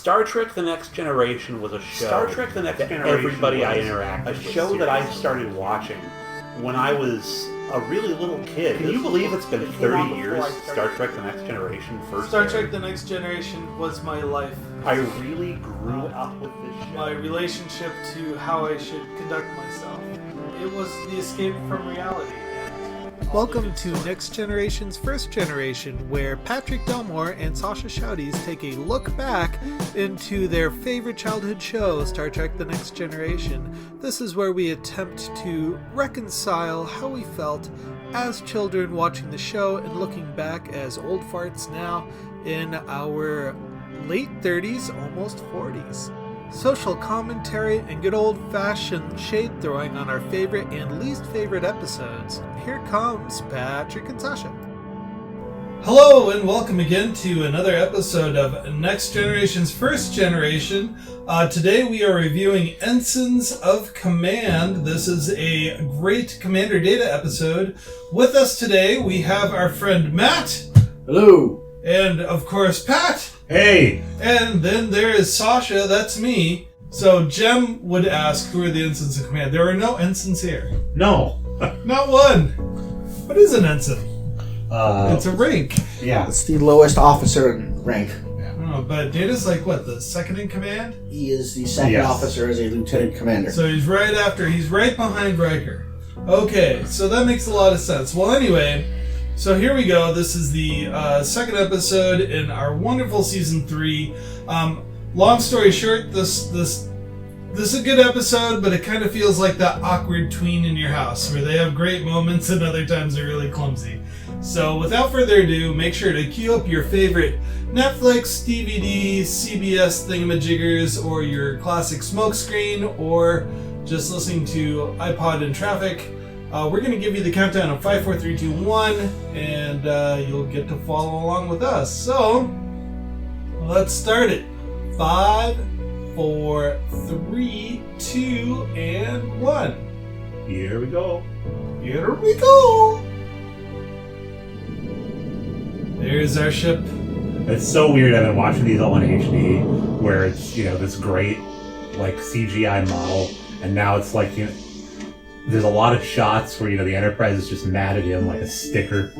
Star Trek: The Next Generation was a show. Star Trek: The Next Generation. Everybody I interacted with. A show that I started watching when I was a really little kid. Can you believe it's been 30 years? Star Trek: The Next Generation first. Star Trek: The Next Generation was my life. I really grew up with this show. My relationship to how I should conduct myself. It was the escape from reality. Welcome to Next Generation's First Generation, where Patrick Delmore and Sascha Schaudies take a look back into their favorite childhood show, Star Trek: The Next Generation. This is where we attempt to reconcile how we felt as children watching the show and looking back as old farts now in our late 30s, almost 40s. Social commentary and good old-fashioned shade-throwing on our favorite and least favorite episodes. Here comes Patrick and Sascha. Hello and welcome again to another episode of Next Generation's First Generation. Today we are reviewing Ensigns of Command. This is a great Commander Data episode. With us today we have our friend Matt. Hello. And of course Pat. Hey! And then there is Sascha, that's me. So Jem would ask, who are the ensigns of command? There are no ensigns here. No. Not one. What is an ensign? It's a rank. Yeah. It's the lowest officer in rank. Oh, but Data's like, what, the second in command? He is the second officer as a lieutenant commander. So he's right behind Riker. Okay, so that makes a lot of sense. Well, anyway, so here we go. This is the second episode in our wonderful season 3. Long story short, this is a good episode, but it kind of feels like that awkward tween in your house where they have great moments and other times they're really clumsy. So without further ado, make sure to queue up your favorite Netflix, DVD, CBS thingamajiggers, or your classic smokescreen, or just listening to iPod in traffic. We're going to give you the countdown of 5, 4, 3, 2, 1, and you'll get to follow along with us. So, let's start it. 5, 4, 3, 2, and 1. Here we go. Here we go. There's our ship. It's so weird. I've been watching these all in HD, where it's, this great, CGI model, and now it's there's a lot of shots where, the Enterprise is just mad at him like a sticker.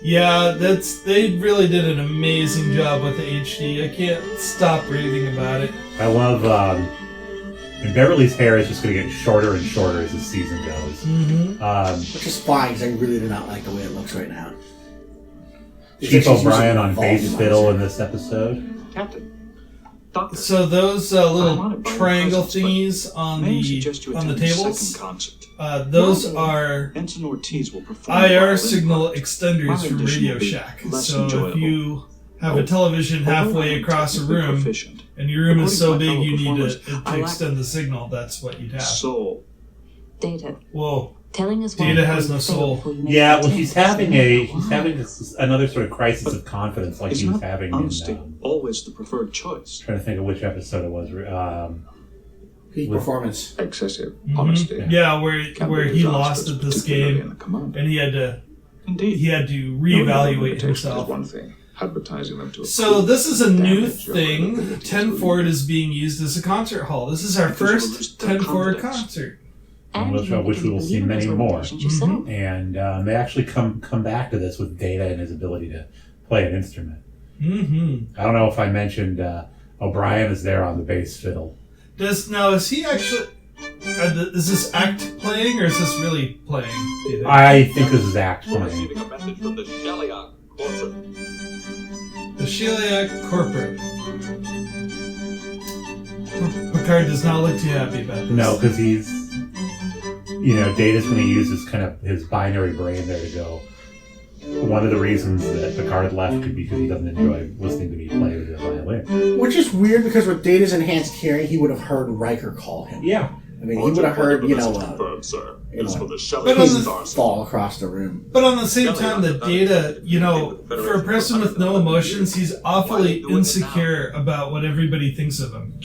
Yeah, they really did an amazing job with the HD. I can't stop raving about it. I love, and Beverly's hair is just going to get shorter and shorter as the season goes. Mm-hmm. Which is fine, because I really do not like the way it looks right now. Chief O'Brien on bass fiddle in this episode. Captain. So those little triangle thingies on the tables, those are IR signal extenders from Radio Shack. So if you have a television halfway across a room, and your room is so big you need to extend the signal, that's what you'd have. Soul. Data. Whoa. Telling us Data has no soul. Yeah, well, he's having another sort of crisis of confidence, like he was having in. Always the preferred choice. Trying to think of which episode it was. Peak performance. Excessive honesty. Yeah, where he lost at this game, and he had to reevaluate himself. One thing. Advertising them to so this is a new thing. 10 Ford is being used as a concert hall. This is our first 10 Ford concert. Which we will see many more. Mm-hmm. And they actually come back to this with Data and his ability to play an instrument. Mm-hmm. I don't know if I mentioned O'Brien is there on the bass fiddle. Is he actually... is this act playing or is this really playing? I think this is act playing. Receiving a message from the Sheliak Corporate. The Sheliak Corporate. Picard does not look too happy about this. No, because he's... Data's going to use his binary brain there to go. One of the reasons that Picard left could be because he doesn't enjoy listening to me play the violin. Which is weird because with Data's enhanced hearing, he would have heard Riker call him. Yeah. I mean, he would have heard, fall across the room. But on the same time, the Data, for a person with no emotions, he's awfully insecure about what everybody thinks of him.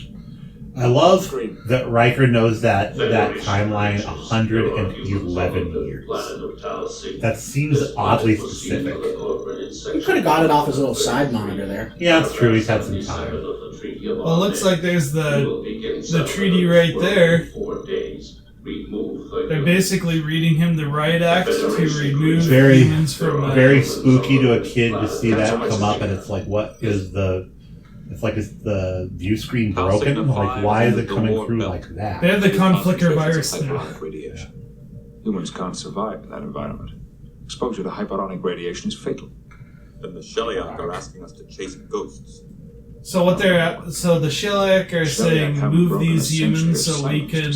I love that Riker knows that timeline 111 years. That seems oddly specific. He could have got it off his little side monitor there. Yeah, that's true. He's had some time. Well, it looks like there's the treaty right there. They're basically reading him the right act to remove humans from... very spooky to a kid to see that come up, and it's like, what is the... It's like, is the view screen broken? Like, why is it coming through like that? They have the conflicker virus now. Radiation. Humans can't survive in that environment. Exposure to hyperonic radiation is fatal. Then the Sheliak are asking us to chase ghosts. So what so the Sheliak are saying, move these humans so we can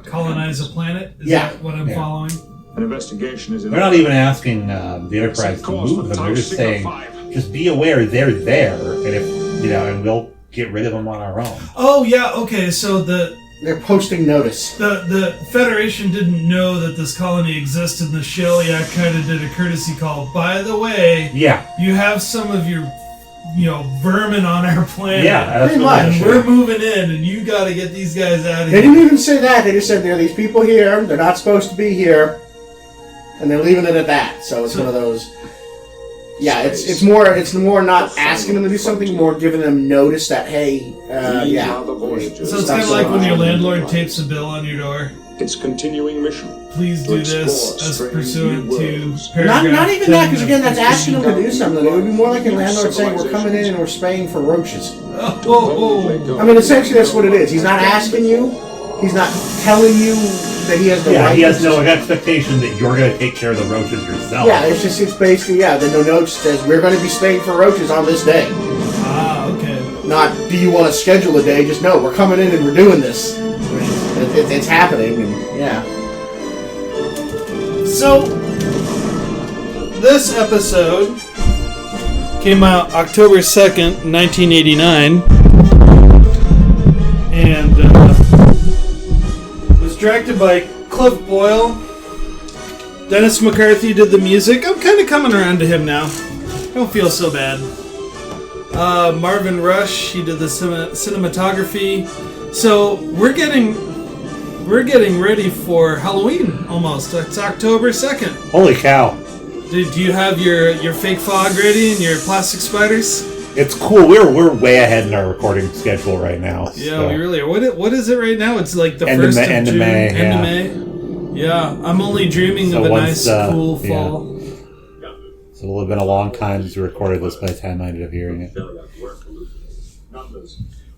colonize a planet? Is that what I'm following? An investigation is in. They're not even asking the Enterprise to move them. They're just saying, just be aware they're there, and if and we'll get rid of them on our own. Oh yeah, okay. So they're posting notice. The Federation didn't know that this colony existed, and the Sheliak kind of did a courtesy call. By the way, you have some of your vermin on our planet. Yeah, pretty much. And we're moving in, and you got to get these guys out of They here. didn't even say that. They just said there are these people here. They're not supposed to be here, and they're leaving it at that. So it's one of those. Yeah, it's more not asking them to do something, more giving them notice that hey, So it's kind of like when your landlord tapes a bill on your door. Its continuing mission. Please do this as pursuant to paragraph. Not even that, because again, that's asking them to do something. It would be more like a landlord saying, "We're coming in and we're spraying for roaches." I mean, essentially, that's what it is. He's not asking you. He's not telling you that he has the right. He has no expectation that you're going to take care of the roaches yourself. Yeah, it's basically the note says we're going to be spraying for roaches on this day. Ah, okay. Not do you want to schedule a day? Just no, we're coming in and we're doing this. It's happening, and So, this episode came out October 2nd, 1989, and was directed by Cliff Boyle. Dennis McCarthy did the music. I'm kind of coming around to him now. I don't feel so bad. Marvin Rush, he did the cinematography. So, we're getting ready for Halloween almost. It's October 2nd. Holy cow. Do you have your fake fog ready and your plastic spiders? It's cool. We're way ahead in our recording schedule right now. Yeah, so. we really are. What is it right now? It's like the end 1st of of end June. Of May, end of May. Yeah, I'm only dreaming of a nice, cool fall. So it will have been a long time since we recorded this by the time I ended up hearing it.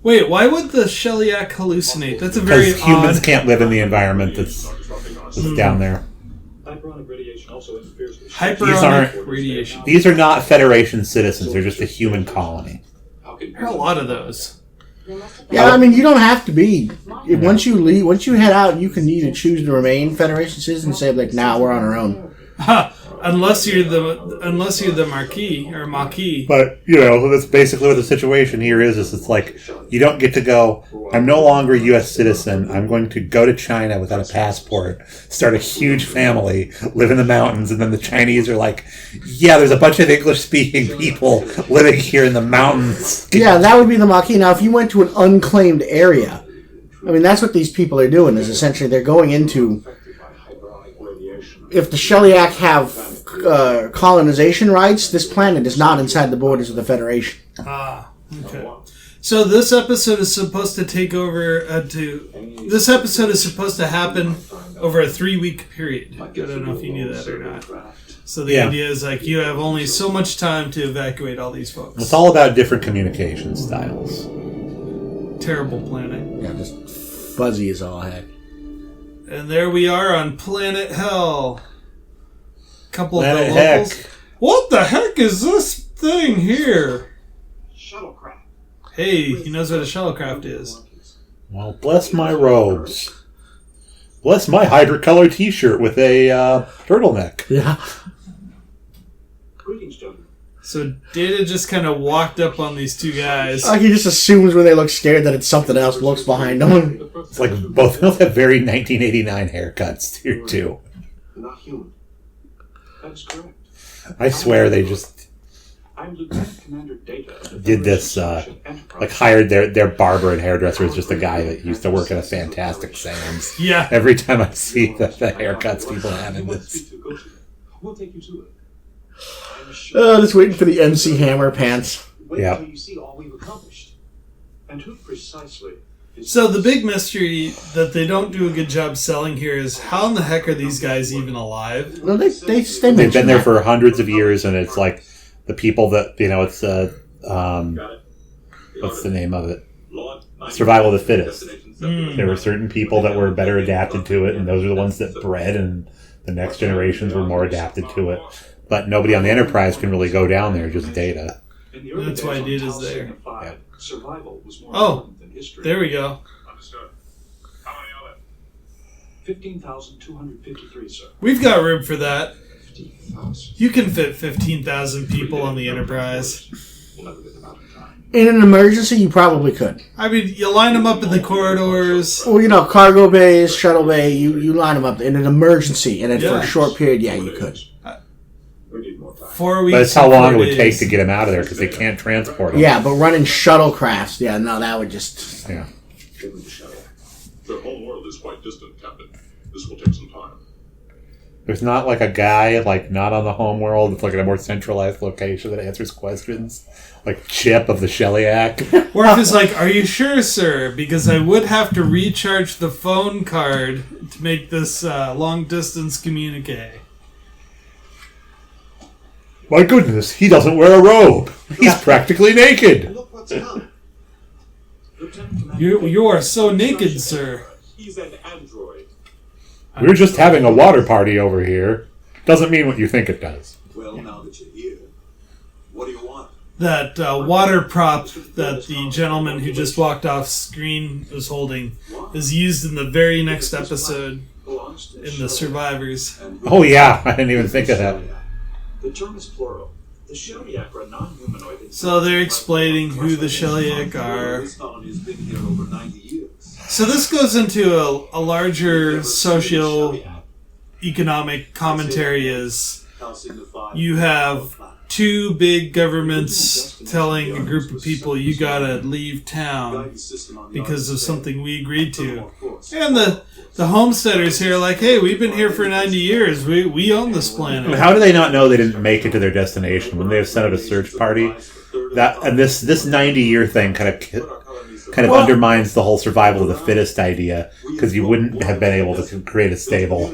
Wait, why would the Sheliak hallucinate? That's a very because humans can't live in the environment that's down there. Hyperonic radiation also interferes with hyperonic radiation. These are not Federation citizens. They're just a human colony. There are a lot of those. Yeah, I mean, you don't have to be. Once you leave, once you head out, you can either choose to remain Federation citizen and say like, "Nah, we're on our own." Unless you're the Marquis or Maquis. But that's basically what the situation here is. It's like you don't get to go. I'm no longer a U.S. citizen. I'm going to go to China without a passport, start a huge family, live in the mountains, and then the Chinese are like, "Yeah, there's a bunch of English-speaking people living here in the mountains." Yeah, that would be the Maquis. Now, if you went to an unclaimed area, I mean, that's what these people are doing. Is essentially they're going into. If the Sheliak have colonization rights, this planet is not inside the borders of the Federation. Ah, okay. So this episode is supposed to take over this episode is supposed to happen over a 3-week period. I don't know if you knew that or not. So the idea is like you have only so much time to evacuate all these folks. It's all about different communication styles. Terrible planet. Yeah, just fuzzy as all heck. And there we are on Planet Hell. Couple of Planet the locals. Heck. What the heck is this thing here? Shuttlecraft. Hey, he knows what a shuttlecraft is. Well, bless my robes. Bless my Hydra-colored T-shirt with a turtleneck. Yeah. Greetings, gentlemen. So Data just kind of walked up on these two guys. He just assumes when they look scared that it's something else looks behind them. It's like both of them have very 1989 haircuts here too. Not human. That is correct. I swear they just I'm Lieutenant Commander Data of the did this, like hired their barber and hairdresser is just a guy that used to work at a Fantastic Sam's. Yeah. Every time I see the haircuts people have in this. We'll take you to it. Just waiting for the MC Hammer pants. Wait Yeah. until you see all we've accomplished. And who precisely is... So the big mystery that they don't do a good job selling here is how in the heck are these guys even alive? No, they They've mentioned been there that. for hundreds of years, and it's like the people that it's what's the name of it? Survival of the fittest. There were certain people that were better adapted to it, and those are the ones that bred, and the next generations were more adapted to it. But nobody on the Enterprise can really go down there, just Data. That's why Data's there. Yeah. Survival was more Oh, important than history. there we go. Understood. How many are there? 15,253, sir. We've got room for that. 15,000. You can fit 15,000 people on the Enterprise. We'll never get them out in time. In an emergency, you probably could. I mean, you line them up in the corridors. Well, cargo bays, shuttle bay, you line them up in an emergency, and then for Yeah. a short period, yeah, you could. We need more time. 4 weeks. But it's how and long it 4 would take days. to get them out of there because they can't transport them. Yeah, but running shuttlecrafts, yeah, no, that would just... Yeah. Give them the shuttle. Their home world is quite distant, Captain. This will take some time. There's not like a guy, not on the home world. It's like in a more centralized location that answers questions. Like Chip of the Shellyak. Worf is like, are you sure, sir? Because I would have to recharge the phone card to make this long-distance communique. My goodness, he doesn't wear a robe. He's practically naked. Look what's come. Lieutenant Commander You are so naked, sir. He's an android. We're just having a water party over here. Doesn't mean what you think it does. Well, now that you're here, what do you want? That water prop that the gentleman who just walked off screen was holding is used in the very next episode in The Survivors. Oh yeah, I didn't even think of that. The term is plural. The Shellyak are non-humanoid. So they're explaining who the Shellyak are. This colony has been here over 90 years. So this goes into a larger socio-economic commentary is you have two big governments telling a group of people you gotta leave town because of something we agreed to. And the homesteaders here are like, hey, we've been here for 90 years. We own this planet. How do they not know they didn't make it to their destination when they have sent out a search party? This 90-year thing kind of undermines the whole survival of the fittest idea because you wouldn't have been able to create a stable.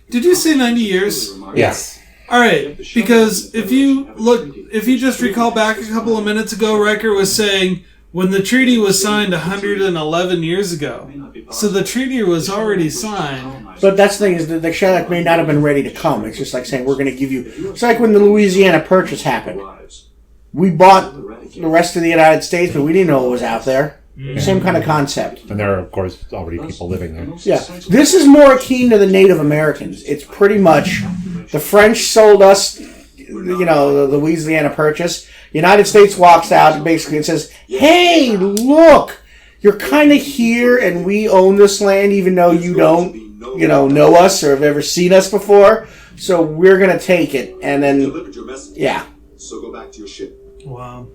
Did you say 90 years? Yes. All right, because if you just recall back a couple of minutes ago, Riker was saying when the treaty was signed 111 years ago. So the treaty was already signed. But that's the thing is that the Shellyak may not have been ready to come. It's just like saying we're going to give you... It's like when the Louisiana Purchase happened. We bought the rest of the United States, but we didn't know what was out there. Same kind of concept. And there are, of course, already people living there. Yeah. This is more akin to the Native Americans. It's pretty much... The French sold us, the Louisiana Purchase. United States walks out and basically it says, hey, look, you're kind of here and we own this land even though you don't, know us or have ever seen us before. So we're going to take it. And then, yeah. So go back to your ship. Wow.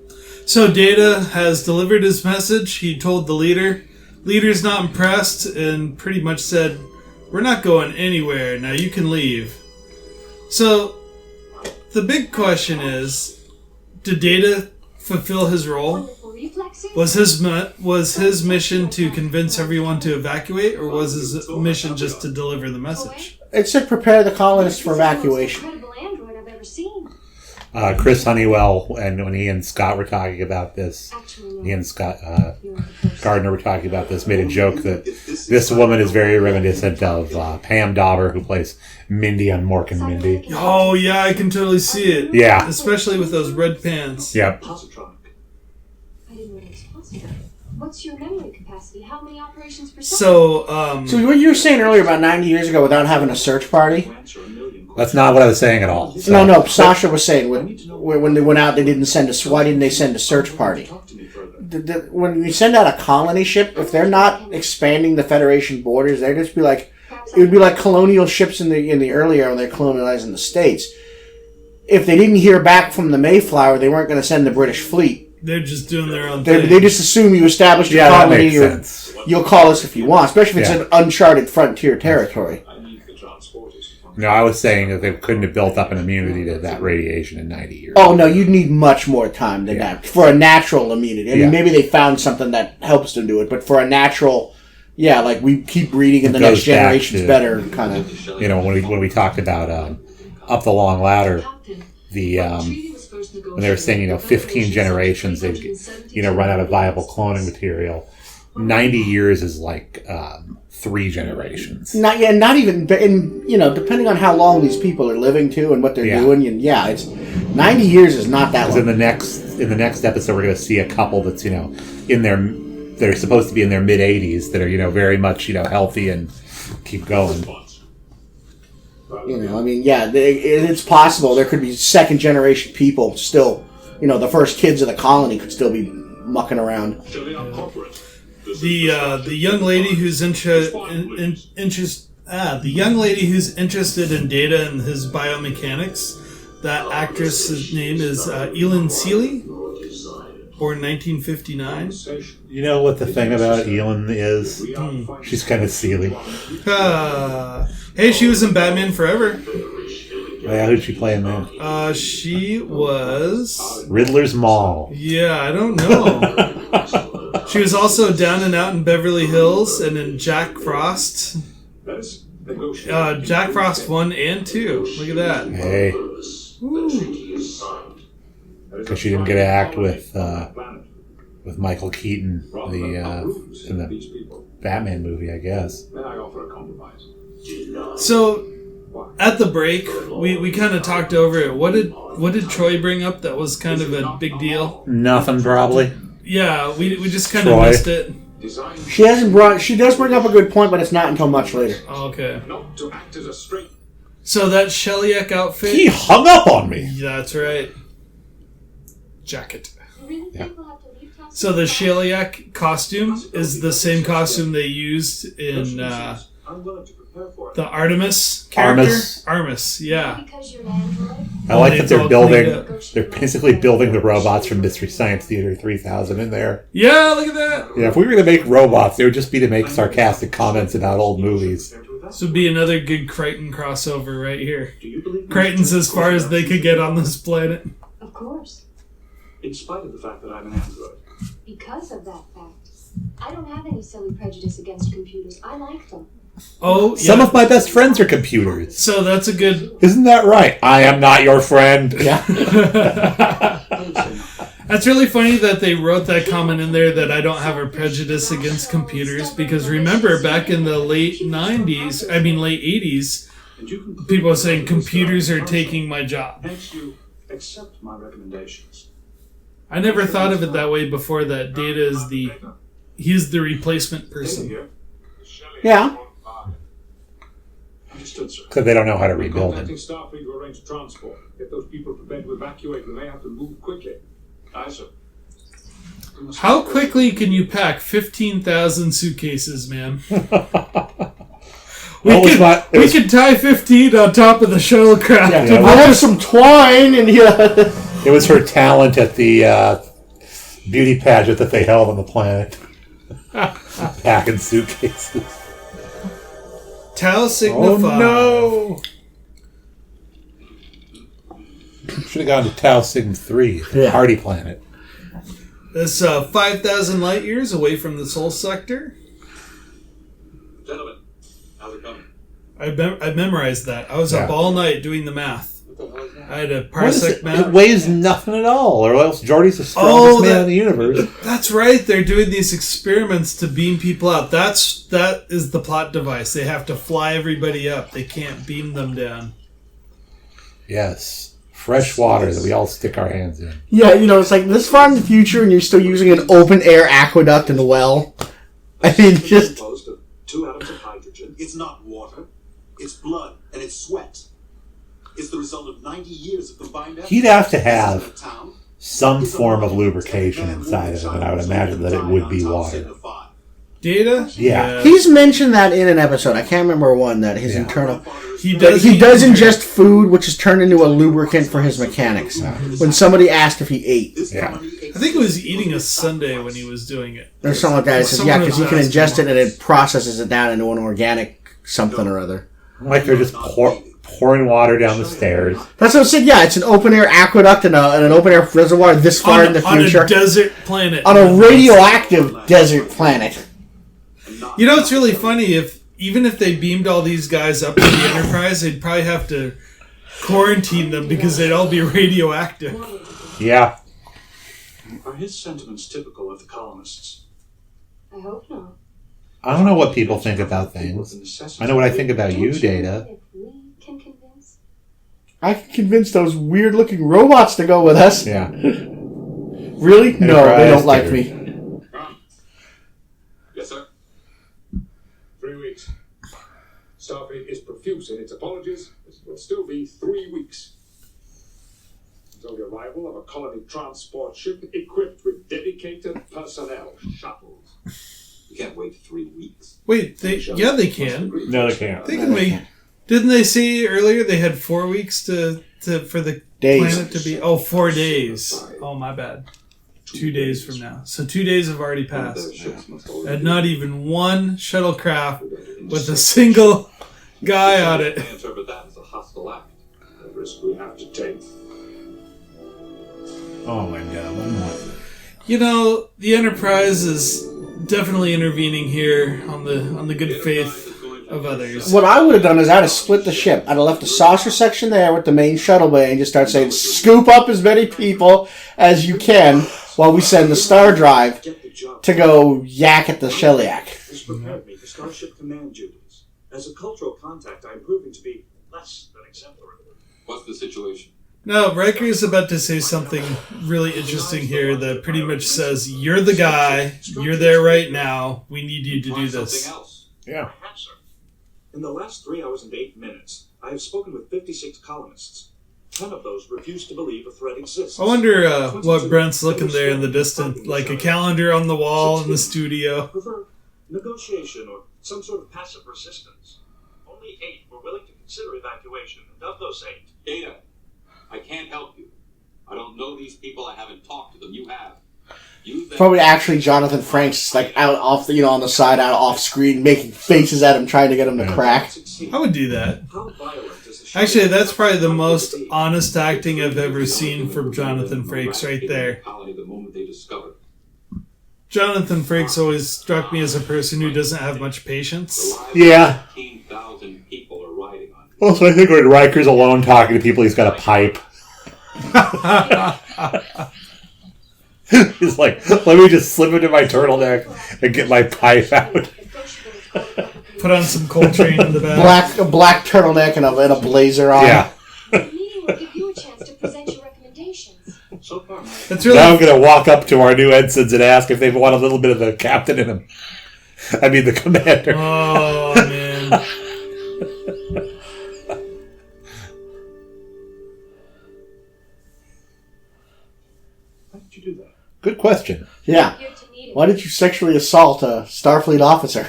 So Data has delivered his message. He told the leader. Leader's not impressed and pretty much said, we're not going anywhere. Now you can leave. So, the big question is, did Data fulfill his role? Was his mission to convince everyone to evacuate, or was his mission just to deliver the message? It said prepare the colonists for evacuation. Incredible android I've ever seen. Chris Honeywell, and when he and Scott were talking about this, he and Scott Gardner were talking about this, made a joke that this woman is very reminiscent of Pam Dauber, who plays Mindy on Mork and Mindy. Oh, yeah, I can totally see it. Yeah. Especially with those red pants. Yep. I didn't know it was possible. What's your memory capacity? How many operations per second? So what you were saying earlier about 90 years ago without having a search party? That's not what I was saying at all. So. No, Sasha was saying when they went out, they didn't send us. Why didn't they send a search party? When you send out a colony ship, if they're not expanding the Federation borders, they'd just be like, it would be like colonial ships in the earlier when they're colonializing the States. if they didn't hear back from the Mayflower, they weren't going to send the British fleet. They're just doing their own thing. They just assume you established a that colony, makes or sense. you'll call us if you want, especially if it's an uncharted frontier territory. No, I was saying that they couldn't have built up an immunity to that radiation in 90 years. Oh, no, you'd need much more time than that for a natural immunity. I mean, maybe they found something that helps them do it, but for a natural, like we keep breeding and the next generation's better, kind of. You know, when we talked about Up the Long Ladder, when they were saying, 15 generations, they run out of viable cloning material. 90 years is like 3 generations. Not even, depending on how long these people are living too and what they're doing, it's 90 years is not that long. In the next episode, we're going to see a couple that's they're supposed to be in their mid 80s that are very much healthy and keep going. It's possible there could be second generation people still. The first kids of the colony could still be mucking around. The young lady who's interested in Data and his biomechanics. That actress's name is Elin Seeley, born 1959. You know what the thing about Elin is? She's kind of Seeley. Hey, she was in Batman Forever. Yeah, who'd she play in that? She was Riddler's Mall. Yeah, I don't know. She was also Down and Out in Beverly Hills and in Jack Frost. Jack Frost 1 and 2. Look at that. Hey. Because she didn't get to act with Michael Keaton in the Batman movie, I guess. So, at the break, we kind of talked over it. What did Troy bring up that was kind of a big deal? Nothing, probably. Yeah, we just kind of missed it. She does bring up a good point, but it's not until much later. Oh, okay. So that Shellyak outfit... He hung up on me. That's right. Jacket. Yeah. So the Shellyak costume is the same costume they used in the Artemis character. Artemis, yeah. I like that they're basically building the robots from Mystery Science Theater 3000 in there. Yeah, look at that. Yeah, if we were going to make robots, it would just be to make sarcastic comments about old movies. This would be another good Crichton crossover right here. Crichton's as far as they could get on this planet. Of course. In spite of the fact that I'm an android. Because of that fact. I don't have any silly prejudice against computers. I like them. Oh, yeah. Some of my best friends are computers. So that's a good... Isn't that right? I am not your friend. Yeah. That's really funny that they wrote that comment in there that I don't have a prejudice against computers, because remember back in the late 80s, people were saying computers are taking my job. Accept my recommendations. I never thought of it that way before, that Data is he's the replacement person. Yeah. Understood, sir. Because they don't know how to rebuild Contacting it. Starfleet to arrange transport. Get those people prepared to evacuate. We may have to move quickly. Aye, sir. How quickly can you pack 15,000 suitcases, man? We could tie 15 on top of the shuttlecraft. Yeah, I have some twine and It was her talent at the beauty pageant that they held on the planet. Packing suitcases. Tau Sigma Oh 5. no! Should have gone to Tau Sigma 3, the party planet. That's 5,000 light years away from the Soul Sector. Gentlemen, how's it coming? I memorized that. I was up all night doing the math. I had a What is parsec it? math. It weighs nothing at all, or else Geordi's the strongest man in the universe. That's right. They're doing these experiments to beam people out. That is the plot device. They have to fly everybody up. They can't beam them down. Yes. Fresh water that we all stick our hands in. Yeah, it's like this far in the future and you're still using an open air aqueduct and a well. I mean, just... Composed of 2 atoms of hydrogen. It's not water. It's blood and it's sweat. It's the result of 90 years of combined effort. He'd have to have some form of lubrication inside of him, and I would imagine that it would be water. Data? Yeah. He's mentioned that in an episode. I can't remember one, that his internal... He But does. he does ingest food, which is turned into a lubricant for his mechanics. When somebody asked if he ate, Yeah. I think it was eating a sundae when he was doing it. or something like that, it says, yeah, because he can ingest it and it processes it down into an organic something or other. Like they're just pouring water down the stairs. That's what I said, yeah, it's an open-air aqueduct and an open-air reservoir this far in the future. On a desert planet. On a radioactive desert planet. You know, it's really funny. Even if they beamed all these guys up to the Enterprise, they'd probably have to quarantine them because they'd all be radioactive. Yeah. Are his sentiments typical of the colonists? I hope not. I don't know what people think about things. I know what I think about you, Data. If we can convince. I can convince those weird-looking robots to go with us. Yeah. Really? No, they don't like me. Yes, sir. 3 weeks. Starfleet is profuse in its apologies. It will still be 3 weeks until the arrival of a colony transport ship equipped with dedicated personnel shuttles. You can't wait 3 weeks. Wait, they can. No, they can't. They can wait. Didn't they say earlier they had 4 weeks for the Days. planet to be... Oh, 4 days. Oh, my bad. 2 days from now. So 2 days have already passed. And not even one shuttlecraft with a single guy on it. I interpret that as a hostile act. The risk we have to take. Oh my god, one more. You know, the Enterprise is definitely intervening here on the good faith of others. What I would have done is I'd have split the ship. I'd have left the saucer section there with the main shuttle bay and just start saying, scoop up as many people as you can while we send the star drive to go yak at the Shellyak. This prepared me for Starship Command duties. As a cultural contact, I'm proving to be less than exemplary. What's the situation? No, Riker is about to say something really interesting here that pretty much says, you're the guy, you're there right now, we need you to do Find this. something else. Yeah. Perhaps, sir. In the last 3 hours and 8 minutes, I have spoken with 56 colonists. 10 of those refuse to believe a threat exists. I wonder what Brent's looking there in the distance, like a calendar on the wall in the studio. Prefer negotiation or some sort of passive resistance. Only 8 were willing to consider evacuation, and of those 8, Data, I can't help you. I don't know these people. I haven't talked to them. You have. Probably actually Jonathan Frakes like out off the, on the side, out off screen, making faces at him, trying to get him to crack. I would do that. how violent is the Actually, that's probably the most honest acting I've ever seen from Jonathan Frakes right there. Colony the moment they discovered. Jonathan Frakes always struck me as a person who doesn't have much patience. Yeah. 15,000 people are riding on it. Also, I think when Riker's alone talking to people, he's got a pipe. He's like, let me just slip into my turtleneck and get my pipe out. Put on some Coltrane in the back. A black turtleneck and a blazer on. Yeah. The meeting will give you a chance to present your recommendations. So far, That's really Now I'm going to walk up to our new ensigns and ask if they want a little bit of the captain in them. I mean, the commander. Oh man. why did you do that? Good question. Yeah. Here to meet Why did you sexually assault a Starfleet officer?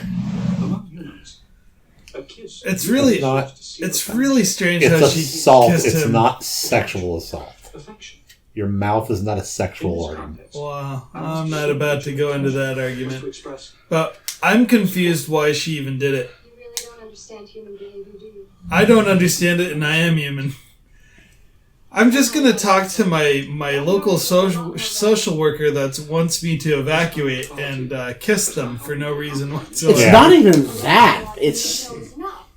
Among humans, a kiss. It's really It's really strange It's how she assault. kissed It's him. not sexual assault. affection. Your mouth is not a In sexual this organ. context, Wow, I'm not about to go into that was to argument. express But I'm confused why she even did it. You really don't understand human behavior, do you? I don't understand it, and I am human. I'm just gonna talk to my local social worker that wants me to evacuate and kiss them for no reason whatsoever. It's Yeah. not even that. It's No, not.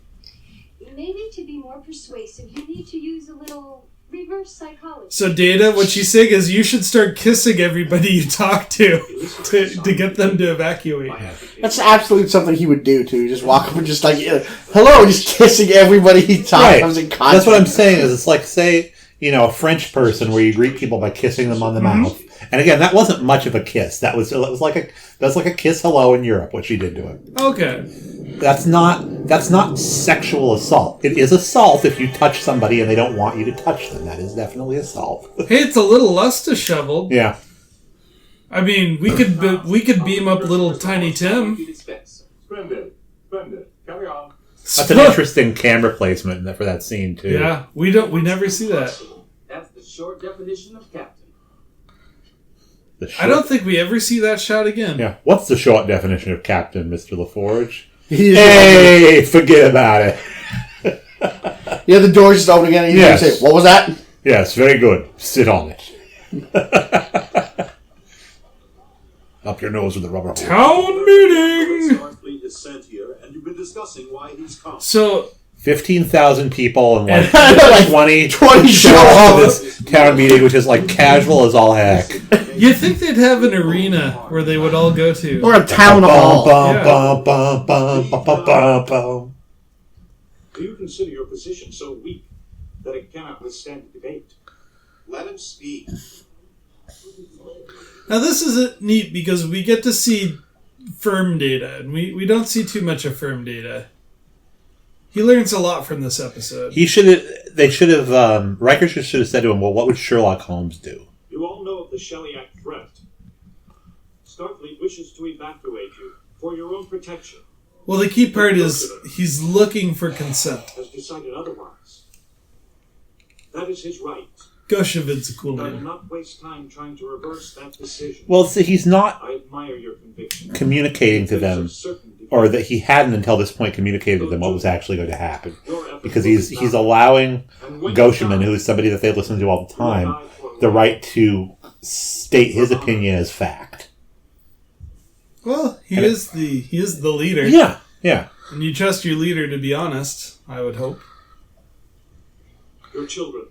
Maybe to be more persuasive, you need to use a little reverse psychology. So Data, what she's saying is you should start kissing everybody you talk to get them to evacuate. that's absolutely something he would do too. Just walk up and just like, hello, just kissing everybody he comes in contact. That's what I'm saying. Is it's like, say, a French person where you greet people by kissing them on the mouth. And again, that wasn't much of a kiss. That was like a kiss hello in Europe. What she did to him. Okay. That's not sexual assault. It is assault if you touch somebody and they don't want you to touch them. That is definitely assault. Hey, it's a little less disheveled. Yeah. I mean, we could beam up little Tiny Tim. Splendid. Splendid. Carry on. That's an interesting camera placement for that scene too. Yeah, we never see that. That's the short definition of captain. I don't think we ever see that shot again. Yeah. What's the short definition of captain, Mr. LaForge? Hey, forget about it. Yeah, the door's just open again, and you say, "What was that?" Yes, very good. Sit on it. Up your nose with a rubber hole. Town meeting! Starfleet is sent here, and you've been discussing why he's come. So 15,000 people and like, Like 20 show to up. this town meeting, which is like casual as all heck. you'd think they'd have an arena where they would all go to. Or a town hall. Do you consider your position so weak that it cannot withstand debate? Let him speak. Now this is neat because we get to see firm data, and we don't see too much of firm data. He learns a lot from this episode. Riker should have said to him, well, what would Sherlock Holmes do? You all know of the Shellyak threat. Starfleet wishes to evacuate you for your own protection. Well, the key part is he's looking for consent. Has decided otherwise. That is his right. Goshevid's a cool I will name. not waste time trying to reverse that decision. Well, see, he's not I admire your conviction. communicating to them, or that he hadn't until this point communicated to them what was actually going to happen. Because he's allowing Goshaman, who is somebody that they listen to all the time, the right to state his opinion as fact. Well, he is the leader. Yeah, yeah. And you trust your leader to be honest, I would hope. Your children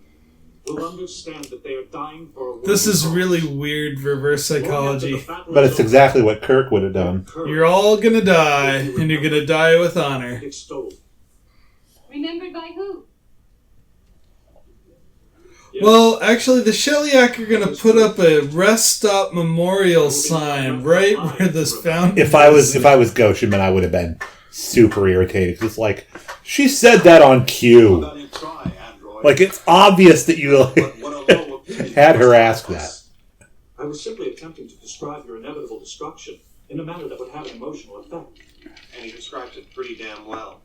will understand that they are dying for a This is really weird reverse psychology. But it's exactly what Kirk would have done. You're all gonna die, and you're gonna die with honor. extolled. Remembered by who? Well, actually, the Shellyak are gonna put up a rest stop memorial sign right where this fountain If I was Goshaman, I would have been super irritated. 'Cause it's like, she said that on cue. Like, it's obvious that you had her ask that. I was simply attempting to describe your inevitable destruction in a manner that would have an emotional effect. And he describes it pretty damn well.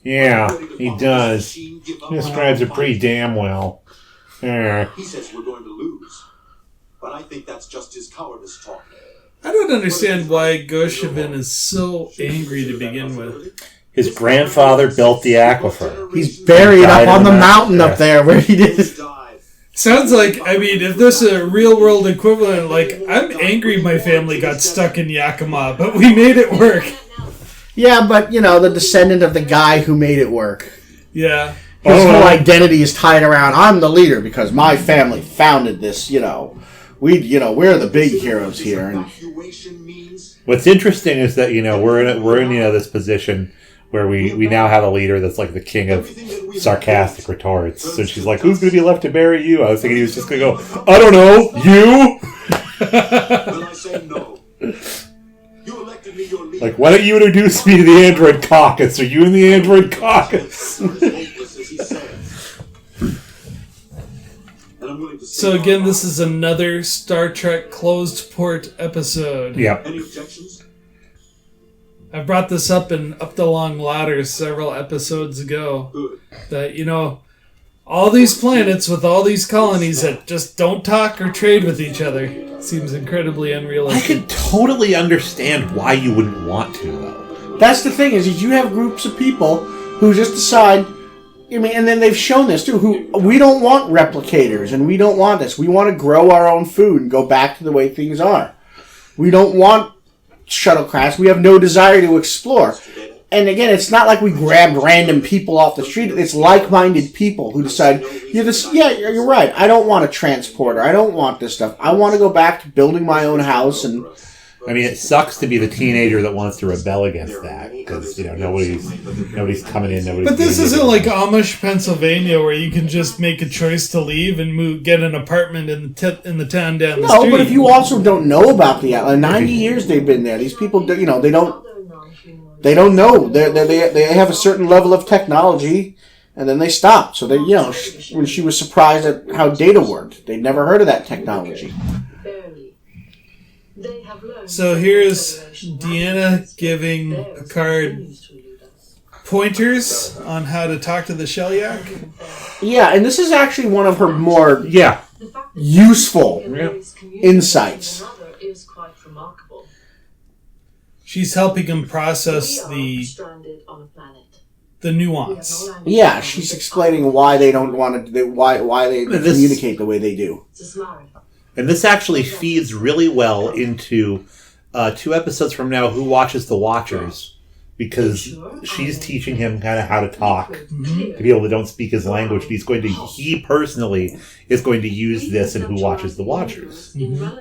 Yeah, he does. He describes it pretty damn well. Yeah. He says we're going to lose. But I think that's just his cowardice talking. I don't understand why Goshevin is so angry to begin with. His grandfather built the aquifer. He's buried up on the mountain up there where he did. Sounds like, I mean, if there's a real-world equivalent, like, I'm angry my family got stuck in Yakima, but we made it work. Yeah, but, the descendant of the guy who made it work. Yeah. His whole identity is tied around, I'm the leader because my family founded this, we're the big heroes here. And what's interesting is that, we're in this position where we now have a leader that's like the king of sarcastic retorts. So she's like, who's going to be left to bury you? I was thinking he was just going to go, I don't know, you? When I say no, you elected me your leader. Like, why don't you introduce me to the Android Caucus? Are you in the Android Caucus? So again, this is another Star Trek closed port episode. Yep. Any objections? I brought this up in Up the Long Ladder several episodes ago. Good. That, all these planets with all these colonies that just don't talk or trade with each other seems incredibly I unrealistic. can totally understand why you wouldn't want to, though. that's the thing is you have groups of people who just decide, and then they've shown this too, who we don't want replicators and we don't want this. We want to grow our own food and go back to the way things are. We don't want shuttlecrafts. We have no desire to explore. And again, it's not like we grabbed random people off the street. It's like-minded people who decide, you're right. I don't want a transporter. I don't want this stuff. I want to go back to building my own house. And I mean, it sucks to be the teenager that wants to rebel against that because nobody's coming in. But this isn't like Amish, Pennsylvania, where you can just make a choice to leave and get an apartment in the town down the street. No, but if you also don't know about the 90 years they've been there, these people, they don't know. They have a certain level of technology, and then they stop. So when she was surprised at how data worked, they'd never heard of that technology. So here's Deanna giving Picard pointers on how to talk to the Shellyak. Yeah, and this is actually one of her more useful insights. Is quite remarkable. She's helping him process the nuance. Yeah, she's explaining why they don't want to. Why they communicate the way they do. And this actually feeds really well into 2 episodes from now, Who Watches the Watchers? Because she's teaching him kind of how to talk to people that don't speak his language. He personally is going to use this in Who Watches the Watchers.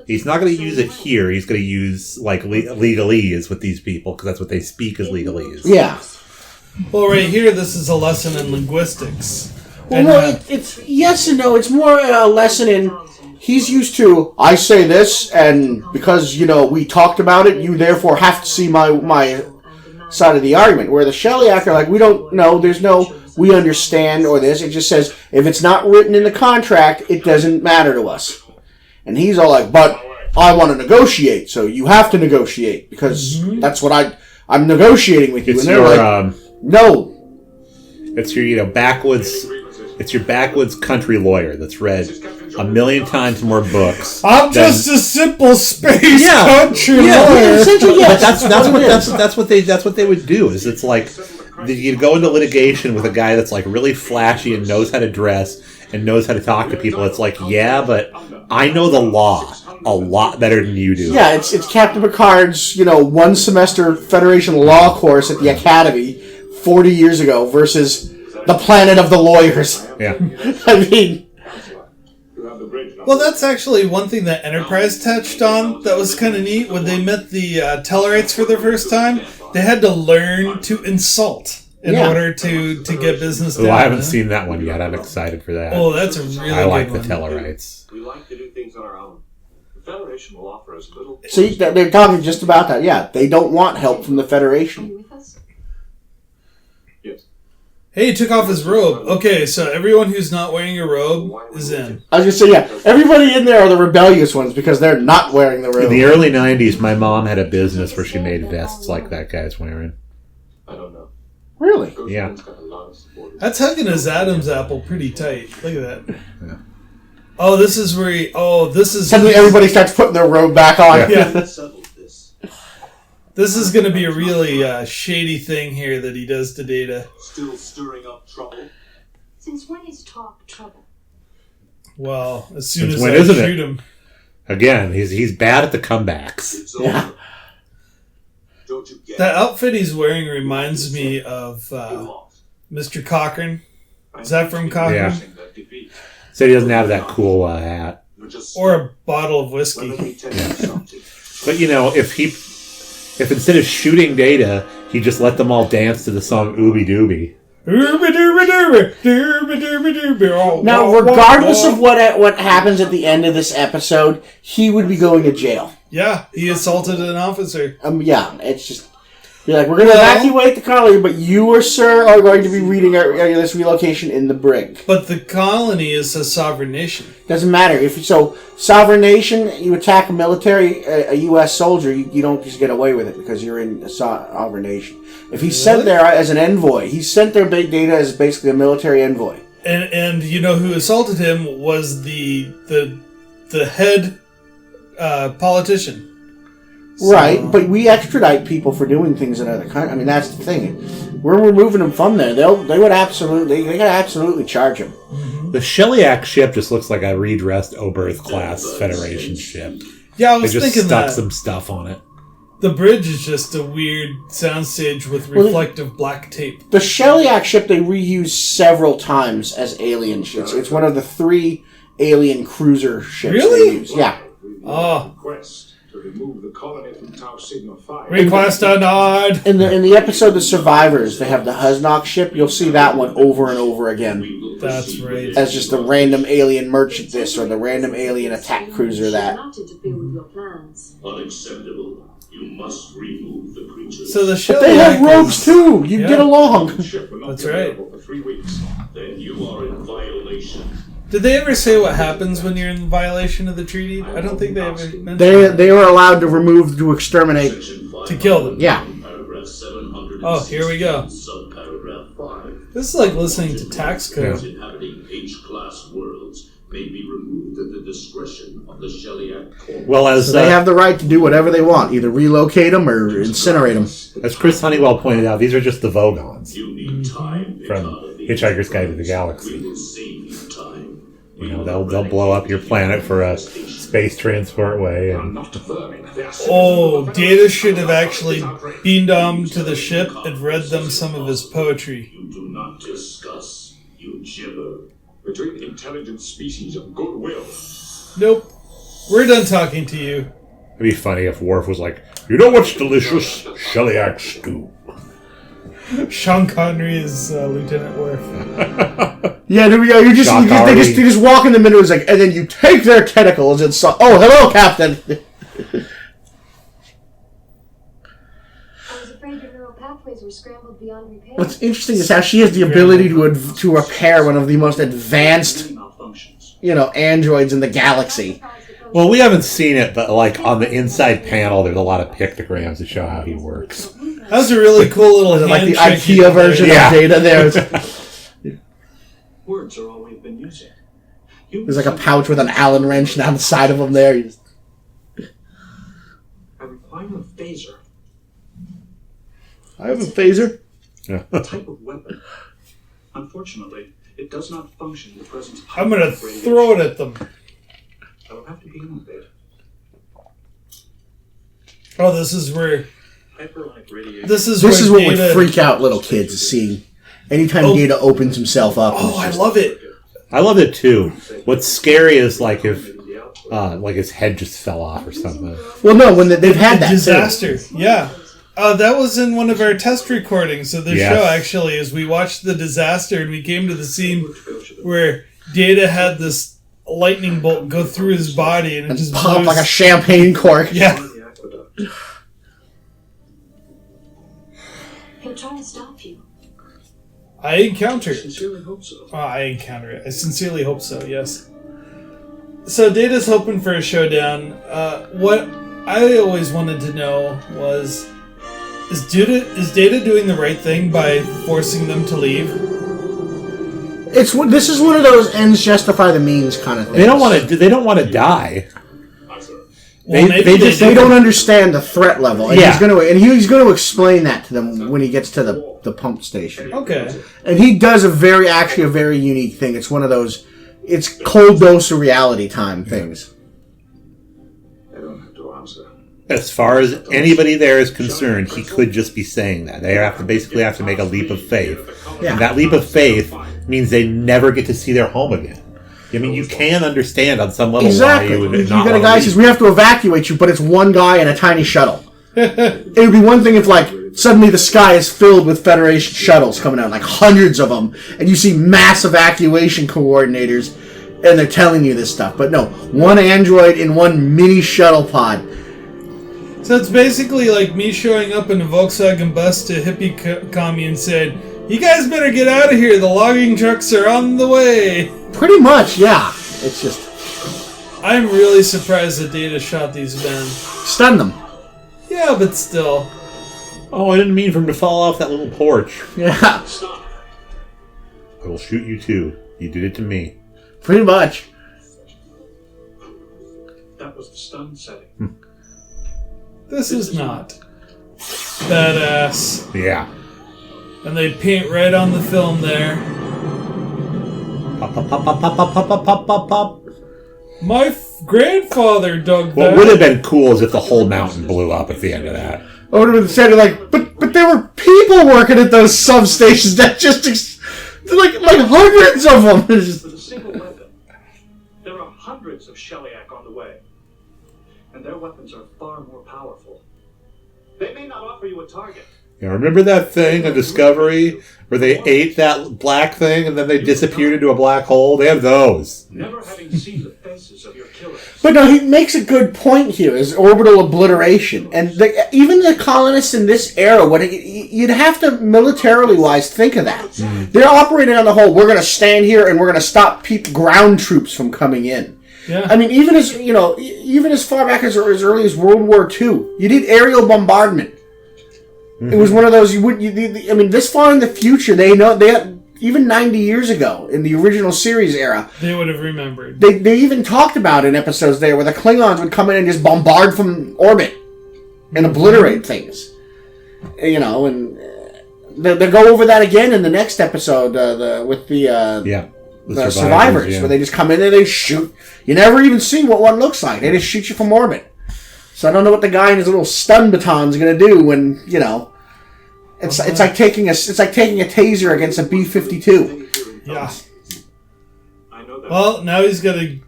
He's not going to use it here. He's going to use like legalese with these people because that's what they speak as legalese. Yeah. Well, right here, this is a lesson in linguistics. Well, no, it's yes and no. It's more a lesson in. He's used to, I say this, and because, we talked about it, you therefore have to see my side of the argument. Where the Shellyak are like, we don't know, there's no, we understand, or this. It just says, if it's not written in the contract, it doesn't matter to us. And he's all like, but I want to negotiate, so you have to negotiate, because that's what I'm negotiating with you. It's and they're like, no. It's your, it's your backwoods country lawyer that's read 1,000,000 times more books. I'm just a simple space country lawyer. Essentially, yes. But that's what they would do. Is it's like you go into litigation with a guy that's like really flashy and knows how to dress and knows how to talk to people. It's like, yeah, but I know the law a lot better than you do. Yeah, it's Captain Picard's 1 semester Federation law course at the Academy 40 years ago versus the planet of the lawyers. Yeah. I mean. Well, that's actually one thing that Enterprise touched on that was kind of neat. When they met the Tellarites for the first time, they had to learn to insult in order to get business done. I haven't seen that one yet. I'm excited for that. Oh, that's a really I like good the one. Tellarites. We like to do things on our own. The Federation will offer us little... See, they're talking just about that. Yeah, they don't want help from the Federation. Yes. Hey, he took off his robe. Okay, so everyone who's not wearing a robe is in. I was going to say, yeah, everybody in there are the rebellious ones because they're not wearing the robe. In the early 90s, my mom had a business where she made vests like that guy's wearing. I don't know. Really? Yeah. That's hugging his Adam's apple pretty tight. Look at that. Yeah. Oh, this is where he... Oh, this is... Suddenly everybody starts putting their robe back on. Yeah. This is going to be a really shady thing here that he does to Data. Still stirring up trouble? Since when is talk trouble? Well, as soon Since as when I isn't shoot it? him. Again, he's bad at the comebacks. It's over. Don't you get The outfit he's wearing reminds me of Mr. Cochran. Is that from Cochran? Yeah. So he doesn't have that cool hat. Or a bottle of whiskey. But if instead of shooting Data, he just let them all dance to the song Ooby Dooby. Now, regardless of what happens at the end of this episode, he would be going to jail. Yeah, he assaulted an officer. Yeah, it's just... You're like, we're going to evacuate the colony, but you, sir, are going to be reading this relocation in the brig. But the colony is a sovereign nation. Doesn't matter. Sovereign nation, you attack a military, a U.S. soldier, you don't just get away with it because you're in a sovereign nation. If he's sent there as an envoy, he's sent there Data as basically a military envoy. And you know who assaulted him was the head politician. Right, but we extradite people for doing things in other countries. I mean, that's the thing. We're removing them from there. They could absolutely charge them. The Shellyak ship just looks like a redressed Oberth class Federation ship. Yeah, I was thinking that. They just stuck some stuff on it. The bridge is just a weird soundstage with reflective black tape. The Shellyak ship they reuse several times as alien ships. It's one of the 3 alien cruiser ships really? they use. Yeah. Oh. To remove the colony from Tau Sigma 5. Request a nod. In the episode The Survivors, they have the Huznok ship. You'll see that one over and over again. That's right. As just the random alien merchant this or the random alien attack cruiser that. Unacceptable. You must remove the creatures. So the But they have robes too. You get along. That's right. For 3 weeks. Then you are in violation. Did they ever say what happens when you're in violation of the treaty? I don't think they ever mentioned They were allowed to remove, to exterminate. To kill them. Yeah. Oh, here we go. This is like listening to tax code. Inhabiting H-class worlds may be removed at the discretion of the Shellyak Corps. Well, as they have the right to do whatever they want, either relocate them or incinerate them. As Chris Honeywell pointed out, these are just the Vogons You need time, from Hitchhiker's Guide to the Galaxy. We will save you time. You know, they'll blow up your planet for a space transport way. And Oh, Data should have actually beamed them to the ship and read them some of his poetry. You do not discuss. You gibber. Between intelligent species of goodwill. Nope. We're done talking to you. it'd be funny if Worf was like, "You know what's delicious? Shellyak stew." Sean Connery is Lieutenant Worf. Yeah, there we go. They just walk in the middle, like, and then you take their tentacles and so. Oh, hello, Captain. I was afraid your neural pathways were scrambled beyond repair. What's interesting is how she has the ability to repair one of the most advanced, androids in the galaxy. Well, we haven't seen it, but like on the inside panel, there's a lot of pictograms that show how he works. That was a really cool little hand like the trick IKEA version of Data there. Words are all we've been using. There's like a pouch with an Allen wrench down the side of him there. I require a phaser. I have a phaser. A type of weapon. Unfortunately, it does not function in the presence of I'm going to throw it at them. I will have to be innovative. Oh, this is where... Hyperonic radiation. This is what would freak out little kids, seeing anytime Data opens himself up. Oh, I love it. I love it too. What's scary is like if like his head just fell off or something. Well, no, when they've had that disaster. Too. Yeah. That was in one of our test recordings of the show, actually, as we watched the disaster and we came to the scene where Data had this lightning bolt go through his body and it just popped like a champagne cork. Yeah. He'll try to stop you. I encounter it. I sincerely hope so. I encounter it. I sincerely hope so, yes. So Data's hoping for a showdown. What I always wanted to know was, is Data doing the right thing by forcing them to leave? This is one of those ends justify the means kind of things. They don't want to die. Well, they don't understand the threat level, and he's going to explain that to them when he gets to the pump station. Okay. And he does a very unique thing. It's one of those, it's cold dose of reality time things. I don't have to answer. As far as anybody there is concerned, he could just be saying that. They have to make a leap of faith, and that leap of faith means they never get to see their home again. I mean, you can understand on some level why you would not. You got a guy who says, "We have to evacuate you," but it's one guy in a tiny shuttle. It would be one thing if, like, suddenly the sky is filled with Federation shuttles coming out, like hundreds of them, and you see mass evacuation coordinators, and they're telling you this stuff. But no, one android in one mini shuttle pod. So it's basically like me showing up in a Volkswagen bus to hippie commie and saying, "You guys better get out of here. The logging trucks are on the way." Pretty much, yeah. It's just... I'm really surprised that Data shot these men. Stun them. Yeah, but still. Oh, I didn't mean for him to fall off that little porch. Yeah. I will shoot you too. You did it to me. Pretty much. That was the stun setting. This is not badass. Yeah. And they paint right on the film there. Pop, pop, pop, pop, pop, pop, pop, pop, pop, pop. My grandfather dug that. What would have been cool is if the whole mountain blew up at the end of that. I would have been saying, like, but there were people working at those substations that just, like hundreds of them. With a single weapon, there are hundreds of Shellyak on the way. And their weapons are far more powerful. They may not offer you a target. You know, remember that thing on Discovery where they ate that black thing and then they disappeared into a black hole? They have those. Never having seen the faces of your killers. But no, he makes a good point here, is orbital obliteration. And even the colonists in this era, you'd have to, militarily-wise, think of that. Mm. They're operating on the whole, we're going to stand here and we're going to stop ground troops from coming in. Yeah. I mean, even as far back as early as World War II, you did aerial bombardment. It was one of those I mean, this far in the future, even 90 years ago in the original series era, they would have remembered. They even talked about in episodes there where the Klingons would come in and just bombard from orbit and obliterate things. You know, and they'll go over that again in the next episode with the survivors where they just come in and they shoot. You never even see what one looks like. They just shoot you from orbit. So I don't know what the guy in his little stun baton is going to do when, you know, it's like taking a taser against a B-52. Yeah. Well, now he's got to